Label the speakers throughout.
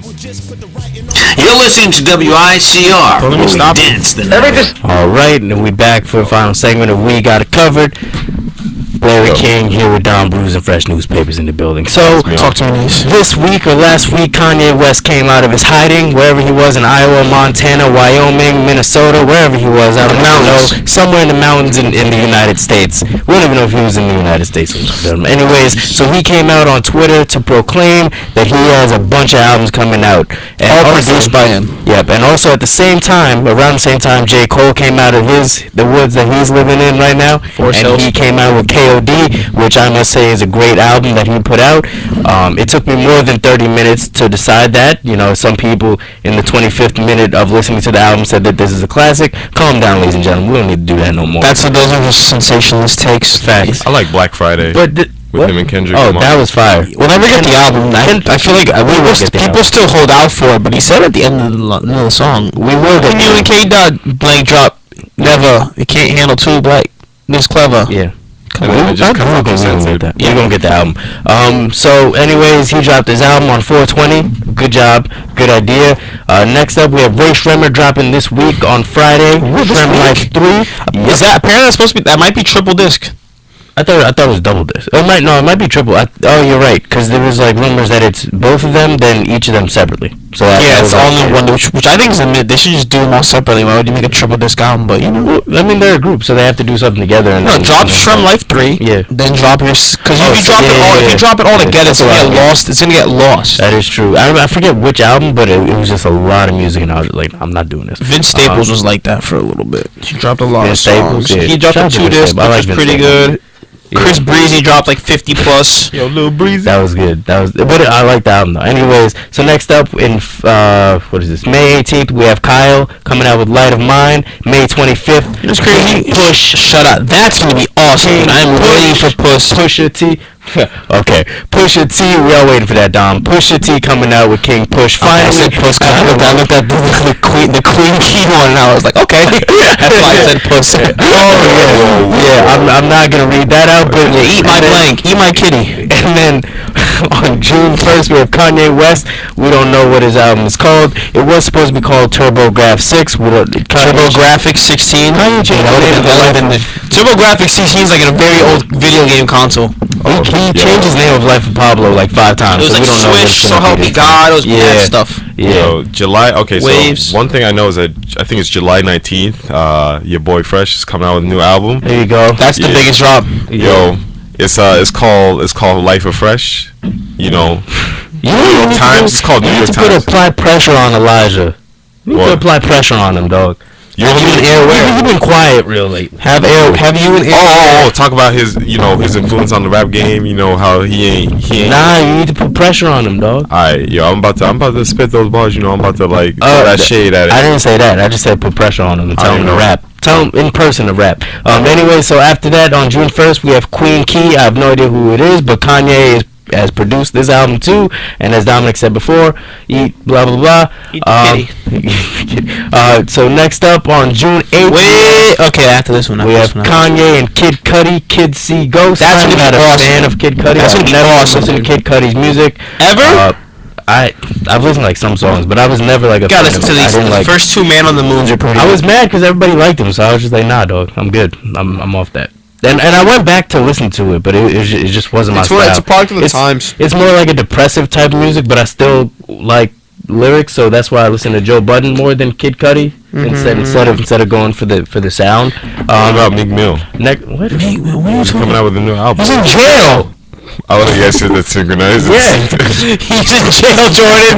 Speaker 1: You're listening to WICR.
Speaker 2: Let me stop.
Speaker 1: Dance the night.
Speaker 2: All right, and we back for the final segment of We Got It Covered. Larry King here with Don Brews and Fresh Newspapers in the building. So,
Speaker 3: talk to me.
Speaker 2: This week or last week, Kanye West came out of his hiding, wherever he was in Iowa, Montana, Wyoming, Minnesota, wherever he was. I don't know. Somewhere in the mountains in the United States. We don't even know if he was in the United States. Anyways, so he came out on Twitter to proclaim that he has a bunch of albums coming out. And
Speaker 3: all produced by him.
Speaker 2: Yep, and also at the same time, around the same time, J. Cole came out of the woods that he's living in right now. And he came out with KOD, which I must say is a great album that he put out. It took me more than 30 minutes to decide that. You know, some people in the 25th minute of listening to the album said that this is a classic. Calm down, ladies and gentlemen. We don't need to do that no more.
Speaker 3: Those are his sensationalist takes.
Speaker 2: Facts.
Speaker 4: I like Black Friday.
Speaker 2: But
Speaker 4: with him and Kendrick.
Speaker 2: Oh, that was fire.
Speaker 3: We'll never get the album. I feel like people still hold out for it, but he said at the end of the song, we will get you and K. Dot blank drop. Never. You can't handle two black. This clever.
Speaker 2: Yeah.
Speaker 4: We're gonna
Speaker 2: get the album. So, anyways, he dropped his album on 4/20. Good job. Good idea. Next up, we have Ray Shremmer dropping this week on Friday. Shremmer Life 3.
Speaker 3: Is that apparently supposed to be? That might be triple disc.
Speaker 2: I thought it was double disc. It might be triple. You're right, because there was like rumors that it's both of them, then each of them separately. So
Speaker 3: it's only one, which I think is a myth. They should just do them all separately. Why would you make a triple disc album? But you know,
Speaker 2: I mean, they're a group, so they have to do something together. And
Speaker 3: drop Shrem Life 3.
Speaker 2: Yeah.
Speaker 3: Then drop your, because if you drop it all together, it's gonna get lost. It's gonna get lost.
Speaker 2: That is true. I forget which album, but it was just a lot of music, and I was like, I'm not doing this.
Speaker 3: Vince Staples was like that for a little bit. He dropped a lot of songs.
Speaker 2: Yeah.
Speaker 3: He dropped a 2 disc, which was pretty good. Chris Breezy dropped like 50 plus.
Speaker 4: Yo, Lil Breezy.
Speaker 2: That was good. But I like the album though. Anyways, so next up in what is this? May 18th we have Kyle coming out with Light of Mine. May 25th.
Speaker 3: It's crazy. Push. Shut up. That's gonna be awesome. I'm waiting for Pusha T.
Speaker 2: Okay, Pusha T. We all waiting for that, Dom. Pusha T coming out with King Push. Finally,
Speaker 3: I said Push. I looked at the Queen Key one, and I was like, okay. That's why I said Push.
Speaker 2: Oh yeah. I'm not gonna read that out, but
Speaker 3: eat my blank, eat my kitty.
Speaker 2: And then on June 1st we have Kanye West. We don't know what his album is called. It was supposed to be called TurboGrafx 6.
Speaker 3: TurboGrafx 16. TurboGrafx 16 is like a very old video game console.
Speaker 2: He changed his name of Life of Pablo like 5 times.
Speaker 3: It was like Swish, So Help Me God. It was bad stuff.
Speaker 4: Yeah. July. Okay,
Speaker 3: Waves.
Speaker 4: So one thing I know is that I think it's July 19th. Your boy Fresh is coming out with a new album.
Speaker 2: There you go.
Speaker 3: That's the biggest drop.
Speaker 4: Yo, it's called Life of Fresh. You know, New York Times. It's called New York Times.
Speaker 2: You need to apply pressure on Elijah. You need to apply pressure on him, dog. You've been quiet real late.
Speaker 3: Have you and Air?
Speaker 4: Talk about his influence on the rap game. You know how he ain't.
Speaker 2: Nah, you need to put pressure on him, dog.
Speaker 4: Alright, yo, I'm about to spit those bars. You know, I'm about to throw that shade at it.
Speaker 2: I didn't say that. I just said put pressure on him and tell him to rap. Tell him in person to rap. Anyway, so after that, on June 1st, we have Queen Key. I have no idea who it is, but Kanye has produced this album too, and as Dominic said before, eat blah blah blah. So next up on June 8th,
Speaker 3: after this one,
Speaker 2: we have Kanye and Kid Cudi, Kid See Ghost.
Speaker 3: That's gonna be
Speaker 2: not
Speaker 3: awesome.
Speaker 2: a fan of Kid Cudi.
Speaker 3: That's gonna be awesome.
Speaker 2: Listen to Kid Cudi's music
Speaker 3: ever.
Speaker 2: I've listened to like some songs, but I was never like a fan.
Speaker 3: Listen to these. The first 2 Man on the Moons are pretty.
Speaker 2: I was mad because everybody liked them, so I was just like, nah, dog, I'm good. I'm off that. And I went back to listen to it, but it just wasn't my style.
Speaker 4: It's a product of the times.
Speaker 2: It's more like a depressive type of music, but I still like lyrics, so that's why I listen to Joe Budden more than Kid Cudi instead of going for the sound.
Speaker 4: What about Meek Mill?
Speaker 2: What?
Speaker 4: He's coming out with a new album.
Speaker 2: He's in jail.
Speaker 4: I like that shit that's synchronized.
Speaker 2: Yeah. He's in jail, Jordan.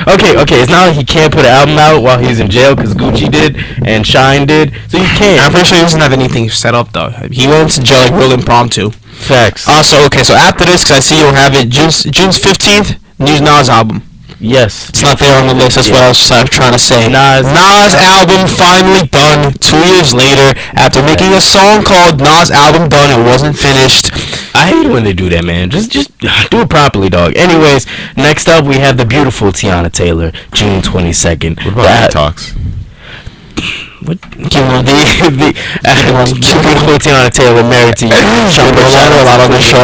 Speaker 2: Okay. It's not like he can't put an album out while he's in jail because Gucci did and Shine did. So you can't.
Speaker 3: I'm pretty sure he doesn't have anything set up though. He went to jail like real impromptu.
Speaker 2: Facts.
Speaker 3: So after this, because I see you'll have it June 15th, new Nas album.
Speaker 2: Yes.
Speaker 3: It's not there on the list. That's what I was trying to say.
Speaker 2: Nas
Speaker 3: album finally done 2 years later after making a song called Nas Album Done. It wasn't finished.
Speaker 2: I hate it when they do that, man. Just do it properly, dog. Anyways, next up we have the beautiful Tiana Taylor, June 22nd.
Speaker 4: What about Detox?
Speaker 2: what? The 14 on a Taylor married to you.
Speaker 3: A lot on the show.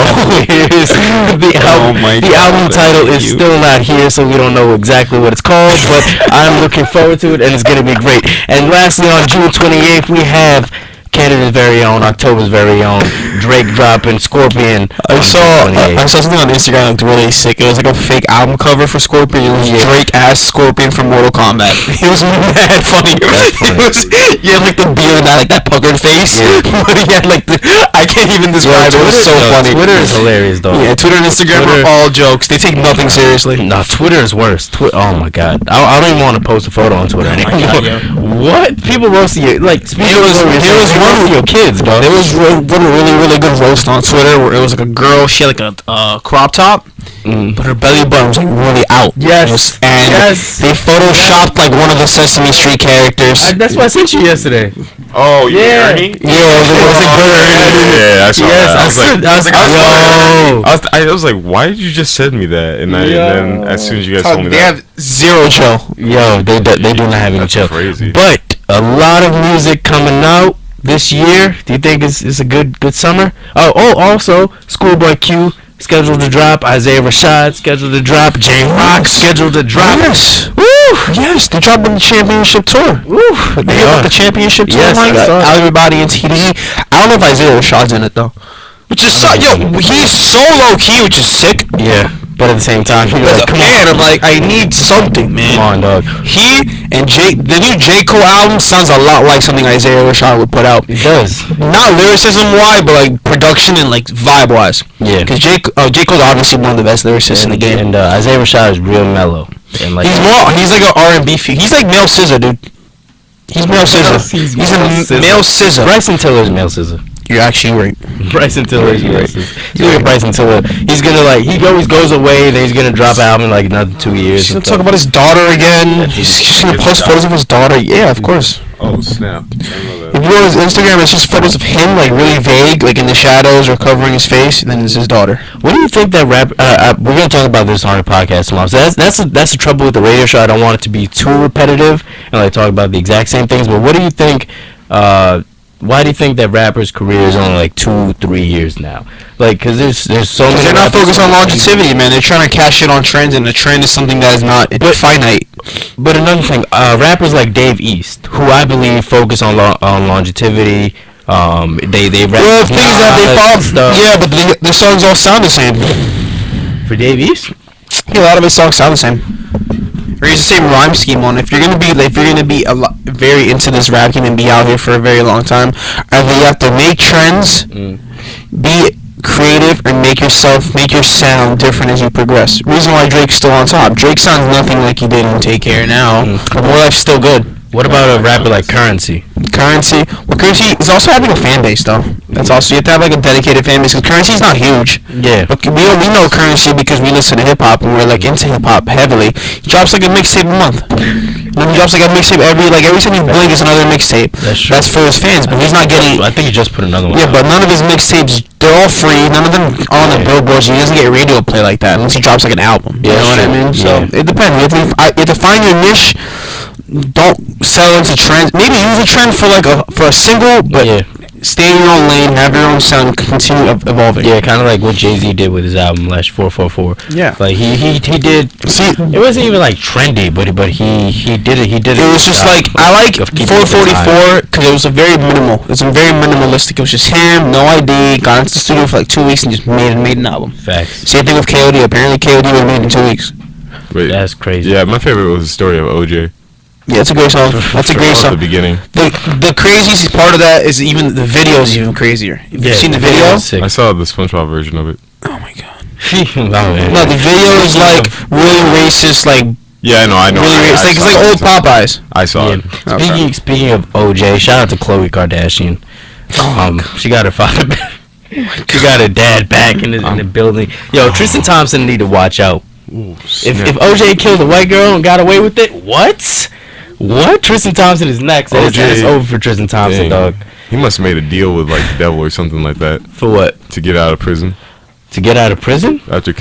Speaker 2: The album title is still not here, so we don't know exactly what it's called, but I'm looking forward to it, and it's gonna be great. And lastly, on June 28th, we have Canada's very own, October's very own, Drake dropping Scorpion.
Speaker 3: I saw something on Instagram that looked really sick. It was like a fake album cover for Scorpion. It was Drake as Scorpion from Mortal Kombat. It was mad funny. He had like the beard and that puckered face. But he had like I can't even describe it. It was so funny.
Speaker 2: Twitter is hilarious though.
Speaker 3: Yeah, Twitter and Instagram are all jokes. They take nothing seriously.
Speaker 2: No, Twitter is worse. Oh my god. I don't even want to post a photo on Twitter anymore. What? People roasting you. Like,
Speaker 3: it was one of
Speaker 2: your kids, dog.
Speaker 3: There was one really good roast on Twitter where it was like a girl. She had like a crop top, but her belly button was like really out.
Speaker 2: Yes.
Speaker 3: And they photoshopped like one of the Sesame Street characters.
Speaker 2: That's what I sent you yesterday.
Speaker 4: Oh,
Speaker 2: yeah.
Speaker 4: Ernie?
Speaker 3: Yeah, it was like
Speaker 4: Yeah, I saw that. I was like, why did you just send me that? And then as soon as you guys told me
Speaker 3: they
Speaker 4: that,
Speaker 3: have zero chill.
Speaker 2: Yo, they do not have any
Speaker 4: that's
Speaker 2: chill.
Speaker 4: crazy.
Speaker 2: But a lot of music coming out this year. Do you think it's a good summer? Oh, also Schoolboy Q scheduled to drop. Isaiah Rashad scheduled to drop. J-Rock scheduled to drop.
Speaker 3: Yes. Woo! Yes, they're dropping the championship tour. Woo! They got the championship tour.
Speaker 2: Yes,
Speaker 3: Everybody in TDE. I don't know if Isaiah Rashad's in it though. Which is he's so low key, which is sick.
Speaker 2: Yeah. But at the same time,
Speaker 3: as a fan, I'm like, I need something, man.
Speaker 2: Come on, dog.
Speaker 3: He and the new J. Cole album sounds a lot like something Isaiah Rashad would put out.
Speaker 2: It does.
Speaker 3: Not lyricism-wise, but like production and like vibe-wise.
Speaker 2: Yeah.
Speaker 3: Because J. Cole's obviously one of the best lyricists in the game.
Speaker 2: And Isaiah Rashad is real mellow. And like
Speaker 3: he's like an R&B He's like male SZA, dude. He's male SZA. He's a male SZA.
Speaker 2: Bryson Tiller's male SZA.
Speaker 3: You're actually right.
Speaker 2: Bryson Tiller. He's like Bryson Tiller. He's gonna he always goes away. Then he's gonna drop an album in like another 2 years.
Speaker 3: He's gonna talk about his daughter again. He's just gonna post photos of his daughter. Yeah, of course.
Speaker 4: Oh snap!
Speaker 3: If you go on his Instagram, it's just photos of him like really vague, like in the shadows or covering his face, and then it's his daughter.
Speaker 2: What do you think that we're gonna talk about this on our podcast tomorrow. So that's the trouble with the radio show. I don't want it to be too repetitive and like talk about the exact same things. But what do you think? Why do you think that rappers' careers are only like 2-3 years now? Like, cause there's so many.
Speaker 3: They're not focused on longevity, man. They're trying to cash in on trends, and the trend is something that is not finite.
Speaker 2: But another thing, rappers like Dave East, who I believe focus on longevity. They rap.
Speaker 3: Well, the thing is that they follow stuff. Yeah, but the songs all sound the same.
Speaker 2: For Dave East,
Speaker 3: a lot of his songs sound the same. Or use the same rhyme scheme on. If you're gonna be very into this rap game and be out here for a very long time, either you have to make trends, be creative, or make your sound different as you progress. Reason why Drake's still on top. Drake sounds nothing like he did in Take Care now. But More Life's still good.
Speaker 2: What about a rapper like Currency?
Speaker 3: Currency is also having a fan base though. That's also, you have to have like a dedicated fan base, because Currency's not huge.
Speaker 2: Yeah.
Speaker 3: But we know Currency because we listen to hip hop and we're like into hip hop heavily. He drops like a mixtape a month. And he drops like a mixtape every time you blink is another mixtape. That's for his fans, but he's not getting.
Speaker 2: I think he just put another one.
Speaker 3: Yeah, but none of his mixtapes, they're all free. None of them are on the billboards. He doesn't get radio play like that unless he drops like an album. You know what I mean? So it depends. You have to find your niche. Don't sell into trends. Maybe use a trend for a single, but stay in your own lane, have your own sound, continue evolving.
Speaker 2: Yeah, kind of like what Jay-Z did with his album last 444.
Speaker 3: Yeah,
Speaker 2: like he did. See, it wasn't even like trendy, but he did it.
Speaker 3: It was just like, I like 444 because it was very minimal. It was very minimalistic. It was just him, no ID. Got into the studio for like 2 weeks and just made an album.
Speaker 2: Facts.
Speaker 3: Same thing with KOD. Apparently KOD was made in 2 weeks.
Speaker 4: Wait,
Speaker 2: that's crazy.
Speaker 4: Yeah, my favorite was the story of OJ.
Speaker 3: Yeah, it's a great song. That's a great song.
Speaker 4: The beginning.
Speaker 3: The craziest part of that is even the video is even crazier. Have you seen the video?
Speaker 4: I saw the SpongeBob version of it.
Speaker 3: Oh my god.
Speaker 2: No,
Speaker 3: the video is like really racist, like.
Speaker 4: Yeah, I know.
Speaker 3: Really racist. It's like old Popeyes.
Speaker 4: I saw it.
Speaker 2: Speaking of OJ, shout out to Khloe Kardashian. She got her father back. She got her dad back in the building. Yo, Tristan Thompson need to watch out.
Speaker 4: Ooh,
Speaker 2: if OJ killed a white girl and got away with it, what? Tristan Thompson is next. It's over for Tristan Thompson, dog.
Speaker 4: He must have made a deal with like the devil or something like that.
Speaker 2: For what?
Speaker 4: To get out of prison.
Speaker 2: To get out of prison?
Speaker 4: After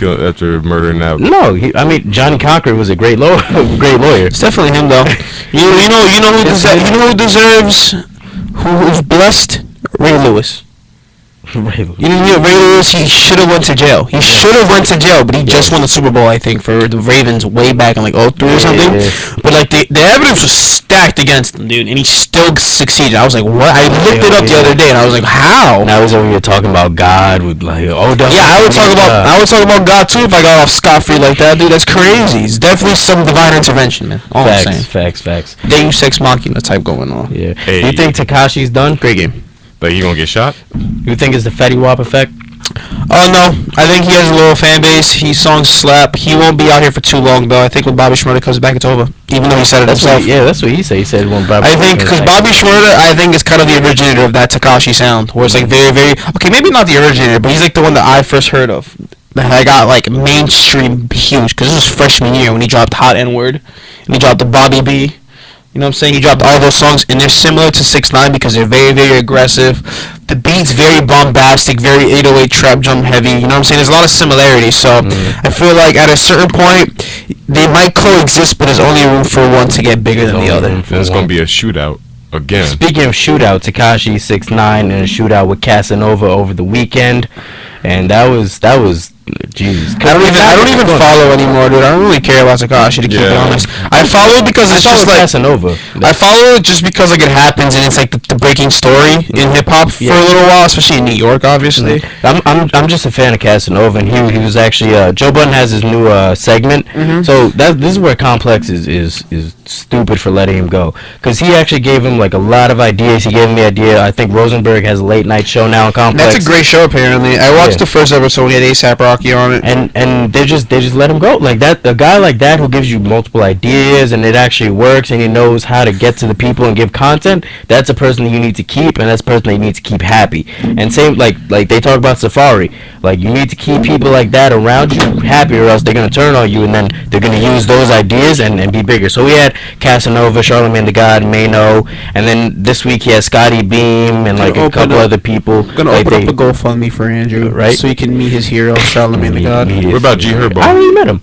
Speaker 4: murdering that.
Speaker 2: No, Johnny Cochran was a great lawyer.
Speaker 3: It's definitely him though. You know who deserves, who's blessed? Ray Lewis. Ray Lewis, he should have went to jail. But he just won the Super Bowl, I think, for the Ravens way back in like 03 or something. Yeah. But like the evidence was stacked against him, dude, and he still succeeded. I was like, what? I looked it up the other day, and I was like, how?
Speaker 2: Now he's over here talking about God with like,
Speaker 3: I would talk about God too if I got off scot-free like that, dude. That's crazy. It's definitely some divine intervention, man. All I'm saying.
Speaker 2: Facts.
Speaker 3: Deus Ex Machina type going on.
Speaker 2: Yeah. Hey. You think Tekashi's done?
Speaker 3: Great game.
Speaker 4: But he gonna get shot?
Speaker 2: You think it's the Fetty Wap effect?
Speaker 3: Oh no, I think he has a little fan base. His songs slap. He won't be out here for too long though. I think when Bobby Shmurda comes back, it's over. Even though he said it himself.
Speaker 2: That's what he said. He said when Bobby.
Speaker 3: I think because Bobby Shmurda, I think is kind of the originator of that Tekashi sound, where it's like very, very okay. Maybe not the originator, but he's like the one that I first heard of. That I got like mainstream huge because this was freshman year when he dropped Hot N-Word and he dropped the Bobby B. You know what I'm saying? He dropped all those songs, and they're similar to 6ix9ine because they're very, very aggressive. The beat's very bombastic, very 808 trap drum heavy. You know what I'm saying? There's a lot of similarities. So I feel like at a certain point, they might coexist, but there's only room for one to get bigger than the other.
Speaker 4: There's going to be a shootout again.
Speaker 2: Speaking of shootout, Tekashi 6ix9ine in a shootout with Casanova over the weekend, and that was Jesus.
Speaker 3: I don't even follow anymore, dude. I don't really care about Tekashi, to keep it honest. I follow because it's just like
Speaker 2: Casanova.
Speaker 3: I follow it just because like it happens and it's like the breaking story in hip hop for a little while, especially in New York, obviously.
Speaker 2: I'm just a fan of Casanova, and he was actually Joe Budden has his new segment. So this is where Complex is stupid for letting him go, because he actually gave him like a lot of ideas. He gave him the idea. I think Rosenberg has a late night show now on Complex.
Speaker 3: That's a great show apparently. I watched the first episode. He had A$AP Rocky on it,
Speaker 2: and they just let him go like that. A guy like that who gives you multiple ideas and it actually works and he knows how to get to the people and give content. That's a person that you need to keep, and that's a person that you need to keep happy. And same like they talk about Safari. Like you need to keep people like that around you happy, or else they're gonna turn on you, and then they're gonna use those ideas and be bigger. So we had Casanova, Charlamagne the God, Mano, and then this week he has Scotty Beam and like a couple other people.
Speaker 3: Gonna open up a GoFundMe for Andrew,
Speaker 2: right?
Speaker 3: So he can meet his hero, Charlamagne the God.
Speaker 4: What about G Herbo?
Speaker 2: I already met him.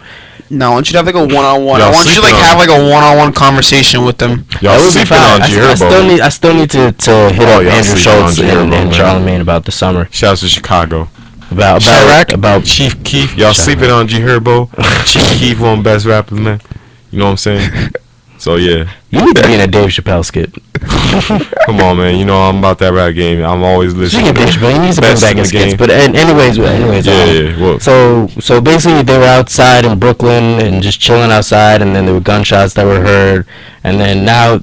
Speaker 3: No, I want you to have like a one-on-one. I want you to like have like a one-on-one conversation with them.
Speaker 4: Y'all sleeping on G Herbo.
Speaker 2: I still need to hit up Andrew Schultz and Charlamagne about the summer.
Speaker 4: Shouts to Chicago.
Speaker 2: About
Speaker 4: Chief Keef. Y'all sleeping on G Herbo. Chief Keef, one of the best rappers, man. You know what I'm saying? So yeah.
Speaker 2: You need to be in a Dave Chappelle skit.
Speaker 4: Come on, man. You know I'm about that rap game. I'm always listening.
Speaker 2: Speaking of Dave Chappelle, he needs to bring back his skits. But anyways.
Speaker 4: Yeah. Well,
Speaker 2: so basically they were outside in Brooklyn and just chilling outside, and then there were gunshots that were heard, and then now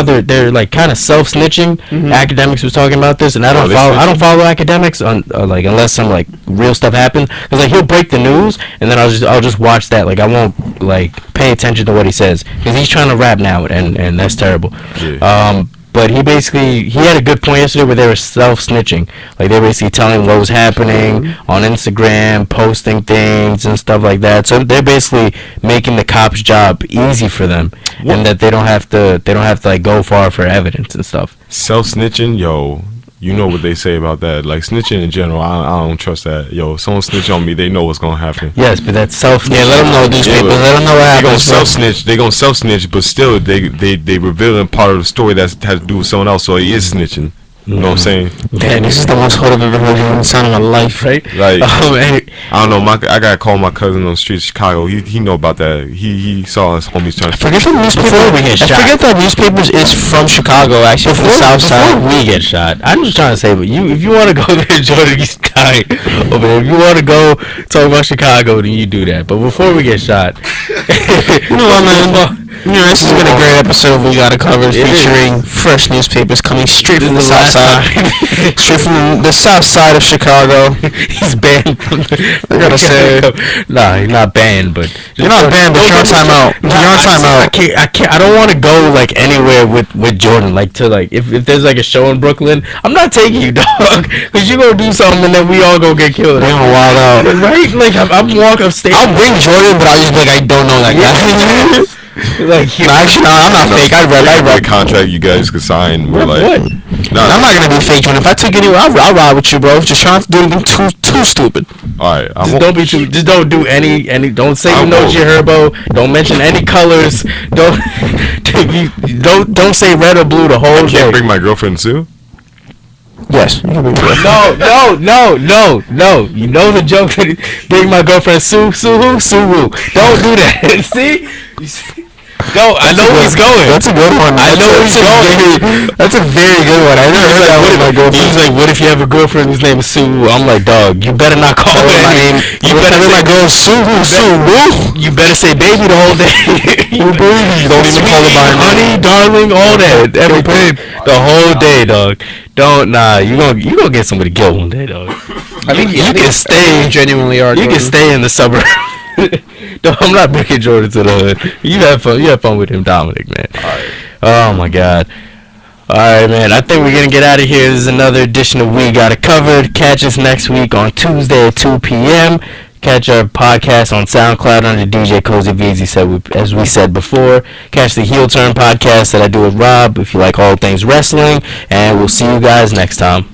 Speaker 2: they're like kind of self-snitching. Academics was talking about this, and I don't follow academics on like unless some like real stuff happens, because like he'll break the news and then I'll just watch that. Like I won't like pay attention to what he says, because he's trying to rap now, and that's terrible. But he had a good point yesterday where they were self-snitching. Like they were basically telling what was happening on Instagram, posting things and stuff like that. So they're basically making the cops' job easy for them, and that they don't have to like go far for evidence and stuff.
Speaker 4: Self-snitching, yo. You know what they say about that. Like, snitching in general, I don't trust that. Yo, if someone snitch on me, they know what's going to happen.
Speaker 2: Yes, but that's self-snitch.
Speaker 3: Yeah, let them know these people. Let them know what happens.
Speaker 4: They going to self-snitch, but still, they revealing part of the story that has to do with someone else, so he is snitching. You know what I'm saying?
Speaker 3: Man, this is the most hood I've ever heard in the sound of my life, right?
Speaker 4: Like, I don't know. I gotta call my cousin on the streets of Chicago. He know about that. He saw his homies trying to.
Speaker 3: I forget that newspapers is from Chicago, actually, from the South Side.
Speaker 2: Before we get shot, I'm just trying to say, but if you want to go there, Jordan, he's dying over there. If you want to go talk about Chicago, then you do that. But before we get shot,
Speaker 3: you know what, man? This has been a great episode. We got to cover featuring fresh newspapers coming straight from the South Side, straight from the South Side of Chicago.
Speaker 2: He's banned from
Speaker 3: I gotta say,
Speaker 2: nah, he's not banned, but
Speaker 3: you're not banned, but you're on timeout. You're on timeout.
Speaker 2: I can't. I don't want to go like anywhere with Jordan. Like to like if there's like a show in Brooklyn, I'm not taking you, dog, because you gonna do something and then we all gonna get killed.
Speaker 3: We're gonna wild out,
Speaker 2: right? Like I'm walking upstairs.
Speaker 3: I'll bring Jordan, but I'll just be like, I don't know that guy.
Speaker 2: Like,
Speaker 3: No, actually, no, I'm not fake. I'd
Speaker 4: That contract you guys could sign. We're like,
Speaker 2: what?
Speaker 4: nah,
Speaker 3: I'm not gonna be fake, man. If I took anywhere, I'll ride with you, bro. Just trying to do anything too stupid.
Speaker 4: all right,
Speaker 2: Just don't do any. Don't say you
Speaker 4: I'm
Speaker 2: know
Speaker 4: woke.
Speaker 2: your Herbo. Don't mention any colors. Don't don't say red or blue the whole
Speaker 4: I
Speaker 2: day.
Speaker 4: can't bring my girlfriend Sue.
Speaker 3: Yes.
Speaker 2: No. You know the joke. Bring my girlfriend Sue who? Sue Woo. Don't do that. See? Go. I know where he's going.
Speaker 3: That's a good one.
Speaker 2: I know where he's going.
Speaker 3: That's a very good one. I never heard that one with my girlfriend.
Speaker 2: He's like, what if you have a girlfriend whose name is Sue Woo? I'm like, dog, you better not call her
Speaker 3: my
Speaker 2: any.
Speaker 3: name.
Speaker 2: You better say
Speaker 3: my girl Sue Woo.
Speaker 2: You better say baby the whole day.
Speaker 3: Baby. Don't even call her by her name.
Speaker 2: honey, darling, all that, everything, the whole day, dog. Don't you gonna get somebody killed one day, dog.
Speaker 3: I think
Speaker 2: you can stay.
Speaker 3: You genuinely are.
Speaker 2: You can stay in the suburb. No, I'm not bringing Jordan to the hood. You have fun. You have fun with him, Dominic, man. Oh my God. All right, man. I think we're gonna get out of here. This is another edition of We Got It Covered. Catch us next week on Tuesday at 2 p.m. Catch our podcast on SoundCloud under DJ Cozy V's, as we said before. Catch the Heel Turn podcast that I do with Rob if you like all things wrestling. And we'll see you guys next time.